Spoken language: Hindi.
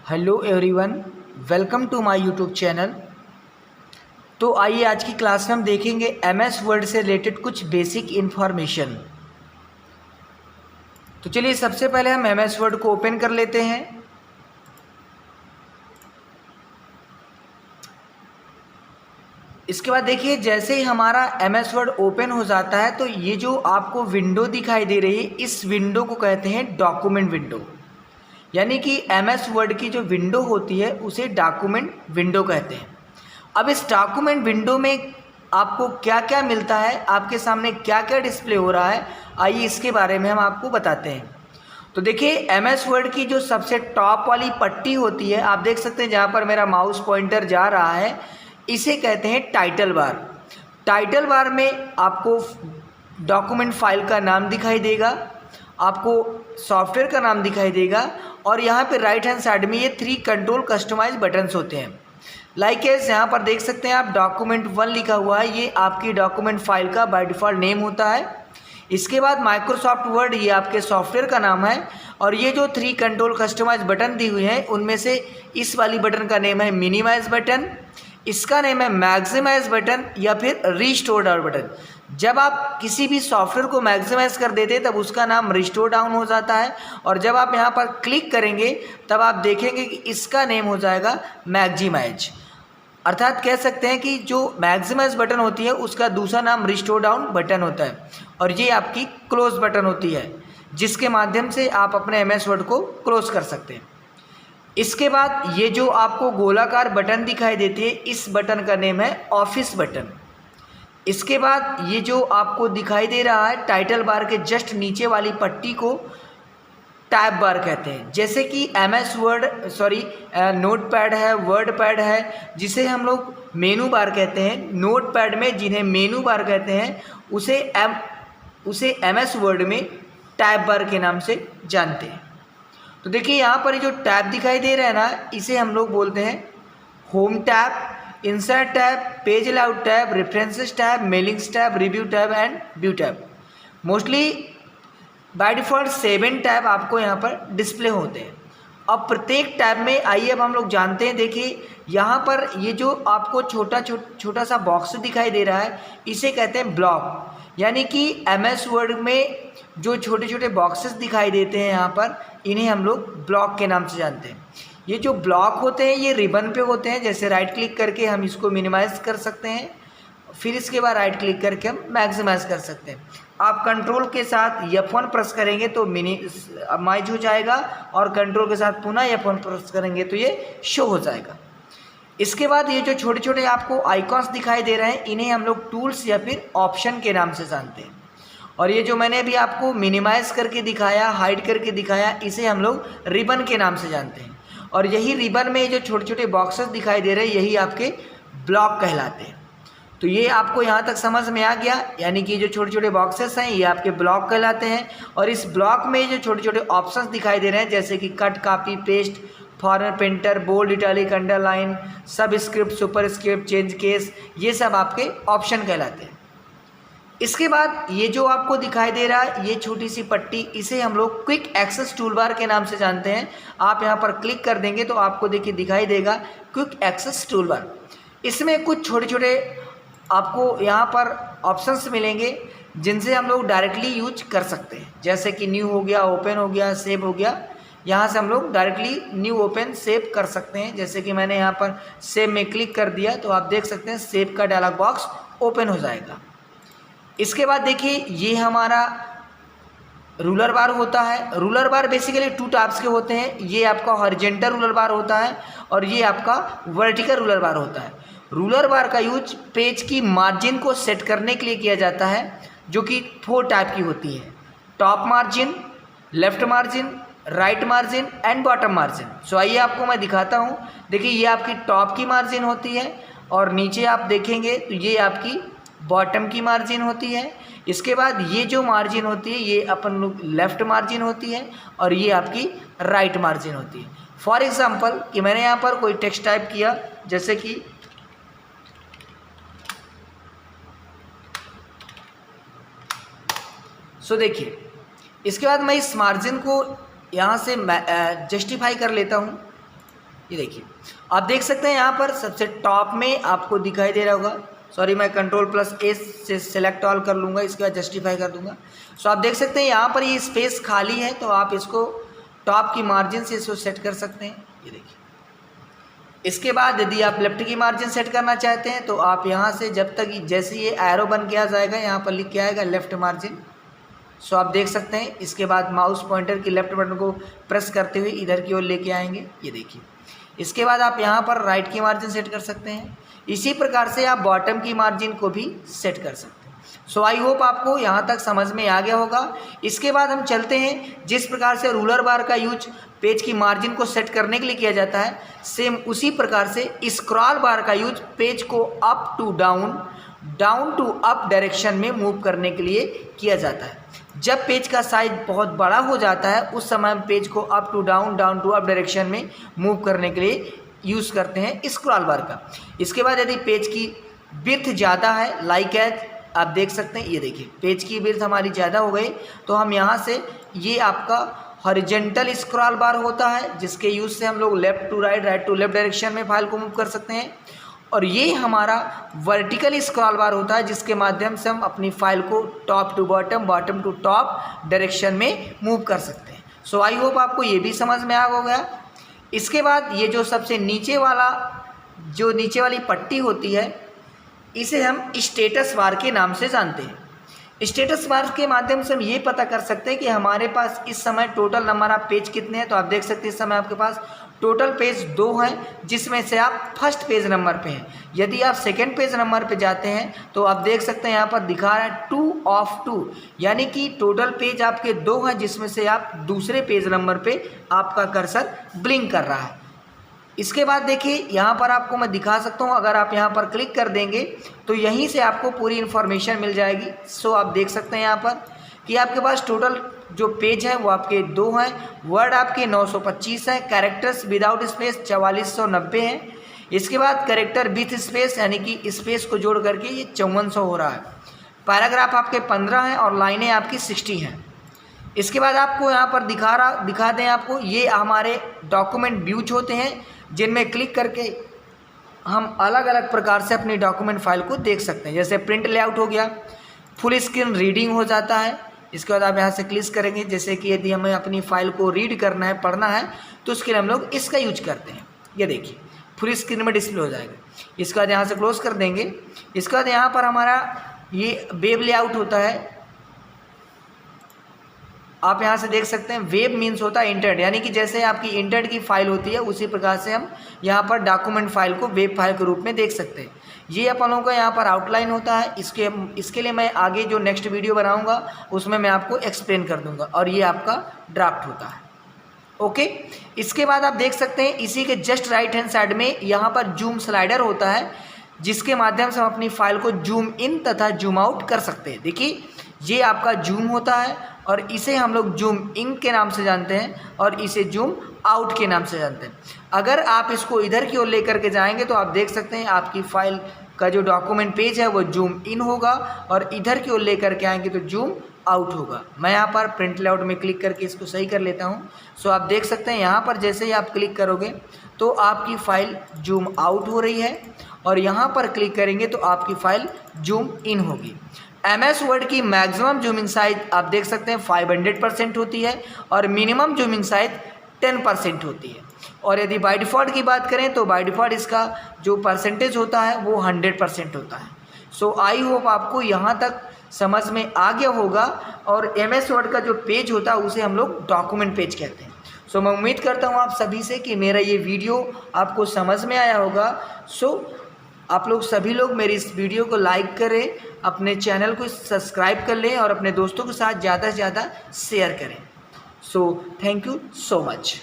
Hello everyone, welcome to my YouTube channel. तो आइए आज की क्लास में हम देखेंगे एमएस वर्ड से रिलेटेड कुछ बेसिक इन्फॉर्मेशन। तो चलिए सबसे पहले हम एमएस वर्ड को ओपन कर लेते हैं। इसके बाद देखिए जैसे ही हमारा एमएस वर्ड ओपन हो जाता है तो ये जो आपको विंडो दिखाई दे रही है, इस विंडो को कहते हैं डॉक्यूमेंट विंडो। यानी कि एमएस वर्ड की जो विंडो होती है उसे डॉक्यूमेंट विंडो कहते हैं। अब इस डॉक्यूमेंट विंडो में आपको क्या क्या मिलता है, आपके सामने क्या क्या डिस्प्ले हो रहा है, आइए इसके बारे में हम आपको बताते हैं। तो देखिए एमएस वर्ड की जो सबसे टॉप वाली पट्टी होती है, आप देख सकते हैं जहाँ पर मेरा माउस पॉइंटर जा रहा है, इसे कहते हैं टाइटल बार। टाइटल बार में आपको डॉक्यूमेंट फाइल का नाम दिखाई देगा, आपको सॉफ्टवेयर का नाम दिखाई देगा, और यहाँ पे राइट हैंड साइड में ये 3 कंट्रोल कस्टमाइज बटन्स होते हैं। लाइक एज यहाँ पर देख सकते हैं आप डॉक्यूमेंट 1 लिखा हुआ है, ये आपकी डॉक्यूमेंट फाइल का बाय डिफ़ॉल्ट नेम होता है। इसके बाद माइक्रोसॉफ्ट वर्ड, ये आपके सॉफ्टवेयर का नाम है। और ये जो 3 कंट्रोल कस्टमाइज बटन दी हुई हैं उनमें से इस वाली बटन का नेम है मिनिमाइज बटन, इसका नेम है मैक्सिमाइज बटन या फिर रिस्टोर डाउन बटन। जब आप किसी भी सॉफ्टवेयर को मैक्सिमाइज कर देते हैं तब उसका नाम रिस्टोर डाउन हो जाता है, और जब आप यहाँ पर क्लिक करेंगे तब आप देखेंगे कि इसका नेम हो जाएगा मैक्सिमाइज। अर्थात कह सकते हैं कि जो मैक्सिमाइज बटन होती है उसका दूसरा नाम रिस्टोर डाउन बटन होता है। और ये आपकी क्लोज बटन होती है जिसके माध्यम से आप अपने एमएस वर्ड को क्लोज कर सकते हैं। इसके बाद ये जो आपको गोलाकार बटन दिखाई देती है, इस बटन का नेम है ऑफिस बटन। इसके बाद ये जो आपको दिखाई दे रहा है टाइटल बार के जस्ट नीचे वाली पट्टी को टैब बार कहते हैं। जैसे कि एमएस वर्ड नोट पैड है, वर्ड पैड है, जिसे हम लोग मेनू बार कहते हैं। नोट पैड में जिन्हें मेनू बार कहते हैं उसे एमएस वर्ड में टैब बार के नाम से जानते हैं। तो देखिए यहाँ पर ये जो टैब दिखाई दे रहा है ना, इसे हम लोग बोलते हैं home tab, insert tab, page layout tab, references tab, mailings tab, review tab and view tab. Mostly by default 7 tab आपको यहाँ पर डिस्प्ले होते हैं। अब प्रत्येक टैब में आइए अब हम लोग जानते हैं। देखिए यहाँ पर ये जो आपको छोटा सा बॉक्स दिखाई दे रहा है, इसे कहते हैं ब्लॉक। यानी कि एमएस वर्ड में जो छोटे छोटे बॉक्सेस दिखाई देते हैं यहाँ पर, इन्हें हम लोग ब्लॉक के नाम से जानते हैं। ये जो ब्लॉक होते हैं ये रिबन पे होते हैं। जैसे राइट क्लिक करके हम इसको मिनिमाइज़ कर सकते हैं, फिर इसके बाद राइट क्लिक करके हम मैक्सिमाइज कर सकते हैं। आप कंट्रोल के साथ F1 प्रेस करेंगे तो मिनिमाइज हो जाएगा, और कंट्रोल के साथ पुनः F1 प्रेस करेंगे तो ये शो हो जाएगा। इसके बाद ये जो छोटे छोटे आपको आइकॉन्स दिखाई दे रहे हैं, इन्हें हम लोग टूल्स या फिर ऑप्शन के नाम से जानते हैं। और ये जो मैंने अभी आपको मिनिमाइज करके दिखाया, हाइड करके दिखाया, इसे हम लोग रिबन के नाम से जानते हैं। और यही रिबन में जो छोटे छोटे बॉक्सेस दिखाई दे रहे हैं, यही आपके ब्लॉक कहलाते हैं। तो ये आपको यहाँ तक समझ में आ गया, यानी कि जो छोटे छोटे बॉक्सेस हैं ये आपके ब्लॉक कहलाते हैं। और इस ब्लॉक में जो छोटे छोटे ऑप्शंस दिखाई दे रहे हैं, जैसे कि cut, copy, paste, format, printer, bold, italic, underline, subscript, superscript, change case, ये सब आपके ऑप्शन कहलाते हैं। इसके बाद ये जो आपको दिखाई दे रहा है ये छोटी सी पट्टी, इसे हम लोग क्विक एक्सेस टूलबार के नाम से जानते हैं। आप यहाँ पर क्लिक कर देंगे तो आपको देखिए दिखाई देगा क्विक एक्सेस टूलबार। इसमें कुछ छोटे छोटे आपको यहाँ पर ऑप्शंस मिलेंगे जिनसे हम लोग डायरेक्टली यूज कर सकते हैं। जैसे कि न्यू हो गया, ओपन हो गया, सेव हो गया। यहाँ से हम लोग डायरेक्टली न्यू, ओपन, सेव कर सकते हैं। जैसे कि मैंने यहाँ पर सेव में क्लिक कर दिया तो आप देख सकते हैं सेव का डायलॉग बॉक्स ओपन हो जाएगा। इसके बाद देखिए ये हमारा रूलर बार होता है। रूलर बार बेसिकली 2 टाइप्स के होते हैं। ये आपका हॉरिजॉन्टल रूलर बार होता है और ये आपका वर्टिकल रूलर बार होता है। रूलर बार का यूज पेज की मार्जिन को सेट करने के लिए किया जाता है, जो कि 4 टाइप की होती है: top margin, left margin, right margin and bottom margin. So आइए आपको मैं दिखाता हूँ। देखिए ये आपकी टॉप की मार्जिन होती है, और नीचे आप देखेंगे तो ये आपकी बॉटम की मार्जिन होती है। इसके बाद ये जो मार्जिन होती है ये अपन लोग लेफ़्ट मार्जिन होती है, और ये आपकी राइट मार्जिन होती है। फॉर एग्जांपल कि मैंने यहाँ पर कोई टेक्स्ट टाइप किया, जैसे कि देखिए इसके बाद मैं इस मार्जिन को यहाँ से जस्टिफाई कर लेता हूँ। ये देखिए आप देख सकते हैं यहाँ पर सबसे टॉप में आपको दिखाई दे रहा होगा, सॉरी मैं Ctrl+A से सिलेक्ट ऑल कर लूँगा, इसके बाद जस्टिफाई कर दूँगा। सो आप देख सकते हैं यहाँ पर ये स्पेस खाली है, तो आप इसको टॉप की मार्जिन से इसको सेट कर सकते हैं। ये देखिए इसके बाद यदि आप लेफ्ट की मार्जिन सेट करना चाहते हैं तो आप यहाँ से जब तक जैसे ये एरो बन के आ जाएगा यहाँ पर लिख के आएगा लेफ्ट मार्जिन। सो आप देख सकते हैं इसके बाद माउस पॉइंटर की लेफ्ट बटन को प्रेस करते हुए इधर की ओर लेके आएंगे। ये देखिए इसके बाद आप यहाँ पर राइट की मार्जिन सेट कर सकते हैं। इसी प्रकार से आप बॉटम की मार्जिन को भी सेट कर सकते हैं। सो आई होप आपको यहाँ तक समझ में आ गया होगा। इसके बाद हम चलते हैं जिस प्रकार से रूलर बार का यूज पेज की मार्जिन को सेट करने के लिए किया जाता है, सेम उसी प्रकार से स्क्रॉल बार का यूज पेज को up to down, down to up direction में मूव करने के लिए किया जाता है। जब पेज का साइज बहुत बड़ा हो जाता है उस समय हम पेज को up to down, down to up direction में मूव करने के लिए यूज़ करते हैं स्क्रॉल बार का। इसके बाद यदि पेज की विड्थ ज़्यादा है, लाइक एज आप देख सकते हैं, ये देखिए पेज की विड्थ हमारी ज़्यादा हो गई तो हम यहाँ से ये आपका हॉरिजॉन्टल स्क्रॉल बार होता है जिसके यूज़ से हम लोग left to right, right to left direction में फाइल को मूव कर सकते हैं। और ये हमारा वर्टिकल स्क्रॉल बार होता है जिसके माध्यम से हम अपनी फाइल को top to bottom, bottom to top direction में मूव कर सकते हैं। सो आई होप आपको ये भी समझ में आ गया। इसके बाद ये जो सबसे नीचे वाला, जो नीचे वाली पट्टी होती है इसे हम स्टेटस बार के नाम से जानते हैं। स्टेटस बार के माध्यम से हम ये पता कर सकते हैं कि हमारे पास इस समय टोटल नंबर ऑफ पेज कितने हैं। तो आप देख सकते हैं इस समय आपके पास टोटल पेज 2 हैं जिसमें से आप फर्स्ट पेज नंबर पे हैं। यदि आप सेकंड पेज नंबर पे जाते हैं तो आप देख सकते हैं यहाँ पर दिखा रहा है 2 of 2, यानी कि टोटल पेज आपके 2 हैं जिसमें से आप दूसरे पेज नंबर पे आपका कर्सर ब्लिंक कर रहा है। इसके बाद देखिए यहाँ पर आपको मैं दिखा सकता हूँ, अगर आप यहाँ पर क्लिक कर देंगे तो यहीं से आपको पूरी इन्फॉर्मेशन मिल जाएगी। सो आप देख सकते हैं यहाँ पर कि आपके पास टोटल जो पेज है वो आपके 2 हैं, वर्ड आपके 925 है, कैरेक्टर्स विदाउट स्पेस 4490 हैं। इसके बाद कैरेक्टर विथ स्पेस यानी कि स्पेस को जोड़ करके ये 5400 हो रहा है। पैराग्राफ आपके 15 हैं और लाइनें आपकी 60 हैं। इसके बाद आपको यहाँ पर दिखा दें आपको, ये हमारे डॉक्यूमेंट व्यूज होते हैं जिनमें क्लिक करके हम अलग अलग प्रकार से अपनी डॉक्यूमेंट फाइल को देख सकते हैं। जैसे प्रिंट लेआउट हो गया, फुल स्क्रीन रीडिंग हो जाता है। इसके बाद आप यहाँ से क्लिक करेंगे, जैसे कि यदि हमें अपनी फाइल को रीड करना है, पढ़ना है, तो उसके लिए हम लोग इसका यूज करते हैं। ये देखिए फुल स्क्रीन में डिस्प्ले हो जाएगा। इसके बाद यहाँ से क्लोज कर देंगे। इसके बाद यहाँ पर हमारा ये वेब लेआउट होता है। आप यहाँ से देख सकते हैं वेब मीन्स होता है इंटरनेट, यानी कि जैसे आपकी इंटरनेट की फाइल होती है उसी प्रकार से हम यहाँ पर डॉक्यूमेंट फाइल को वेब फाइल के रूप में देख सकते हैं। ये अपन लोगों का यहाँ पर आउटलाइन होता है। इसके लिए मैं आगे जो नेक्स्ट वीडियो बनाऊँगा उसमें मैं आपको एक्सप्लेन कर दूँगा। और ये आपका ड्राफ्ट होता है। ओके, इसके बाद आप देख सकते हैं इसी के जस्ट राइट हैंड साइड में यहाँ पर जूम स्लाइडर होता है जिसके माध्यम से हम अपनी फाइल को जूम इन तथा जूम आउट कर सकते हैं। देखिए ये आपका जूम होता है और इसे हम लोग जूम इन के नाम से जानते हैं और इसे जूम आउट के नाम से जानते हैं। अगर आप इसको इधर की ओर लेकर के जाएंगे तो आप देख सकते हैं आपकी फाइल का जो डॉक्यूमेंट पेज है वो जूम इन होगा और इधर की ओर लेकर के आएंगे तो जूम आउट होगा। मैं यहाँ पर प्रिंट लेआउट में क्लिक करके इसको सही कर लेता हूँ। सो आप देख सकते हैं यहाँ पर जैसे ही आप क्लिक करोगे तो आपकी फ़ाइल जूम आउट हो रही है और यहाँ पर क्लिक करेंगे तो आपकी फ़ाइल जूम इन होगी। MS वर्ड की मैक्सिमम जूमिंग साइज आप देख सकते हैं 500% होती है और मिनिमम जूमिंग साइज 10% होती है। और यदि बाय डिफ़ॉल्ट की बात करें तो बाय डिफ़ॉल्ट इसका जो परसेंटेज होता है वो 100% होता है। सो आई होप आपको यहाँ तक समझ में आ गया होगा। और MS वर्ड का जो पेज होता है उसे हम लोग डॉक्यूमेंट पेज कहते हैं। सो मैं उम्मीद करता हूँ आप सभी से कि मेरा ये वीडियो आपको समझ में आया होगा। सो आप लोग सभी लोग मेरी इस वीडियो को लाइक करें, अपने चैनल को सब्सक्राइब कर लें और अपने दोस्तों के साथ ज़्यादा से ज़्यादा शेयर करें। So thank you so much.